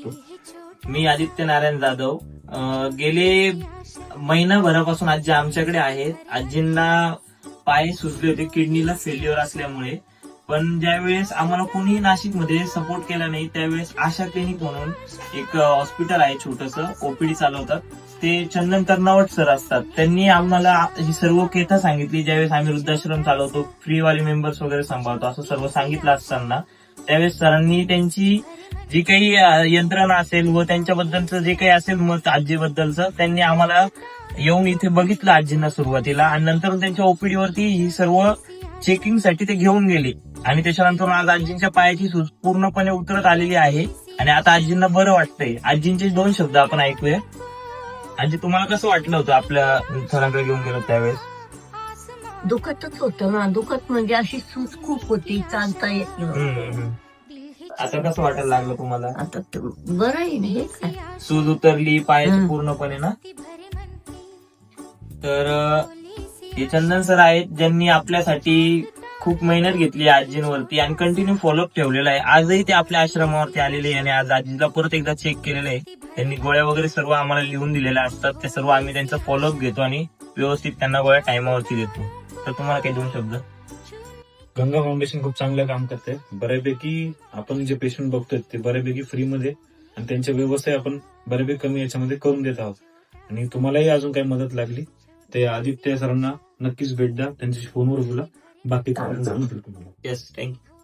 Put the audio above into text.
शकतो. मी आदित्य नारायण जाधव. गेले महिनाभरापासून आजी आमच्याकडे आहेत. आजींना पाय सुजले होते किडनीला फेल्युअर असल्यामुळे. पण ज्यावेळेस आम्हाला कोणी नाशिकमध्ये सपोर्ट केला नाही त्यावेळेस आशा क्लिनिक म्हणून एक हॉस्पिटल आहे छोटंसं, ओपीडी चालवतात ते चंदन कर्नावट सर असतात. त्यांनी आम्हाला ही सर्व कथा सांगितली. ज्यावेळेस आम्ही वृद्धाश्रम चालवतो, फ्रीवाले मेंबर्स वगैरे सांभाळतो असं सर्व सांगितलं असताना त्यावेळेस सरांनी त्यांची जी काही यंत्रणा असेल व त्यांच्याबद्दलचं जे काही असेल मत आजीबद्दलचं त्यांनी आम्हाला येऊन इथे बघितलं आजींना सुरुवातीला, आणि नंतर त्यांच्या ओपीडी वरती ही सर्व चेकिंग साठी ते घेऊन गेले. आणि त्याच्यानंतर आज आजींच्या पायाची सूज पूर्णपणे उतरत आलेली आहे आणि आता आजींना बरं वाटतंय. आजींचे 2 शब्द आपण ऐकूया. आजी, तुम्हाला कसं वाटलं होतं आपल्या सरांकडे घेऊन गेलो त्यावेळेस? दुखतच होतं ना, दुखत म्हणजे अशी सूज खूप होती, चालता येत नव्हतं. आता कसं वाटायला लागलं तुम्हाला? आता बरं आहे ना, हे काय सूज उतरली पायाची पूर्णपणे ना. तर हे चंदन सर आहेत ज्यांनी आपल्यासाठी खूप मेहनत घेतली आजींवरती आणि कंटिन्यू फॉलोअप ठेवलेला आहे. आजही ते आपल्या आश्रमावरती आलेले आहे आणि आज आजीला परत एकदा चेक केलेलं आहे. त्यांनी गोळ्या वगैरे सर्व आम्हाला लिहून दिलेल्या असतात, ते सर्व आम्ही त्यांचा फॉलोअप घेतो आणि व्यवस्थित त्यांना गोळ्या टायमावरती देतो. तर तुम्हाला काही 2 शब्द? गंगा फाउंडेशन खूप चांगलं काम करते. बऱ्यापैकी आपण जे पेशंट बघतोय ते बऱ्यापैकी फ्रीमध्ये आणि त्यांच्या व्यवस्था आपण बऱ्यापैकी कमी याच्यामध्ये करून देत आहोत. आणि तुम्हालाही अजून काही मदत लागली ते आदित्य सरांना नक्कीच भेट द्या, त्यांच्याशी फोनवर बोला. बाकी काय येस, थँक्यू.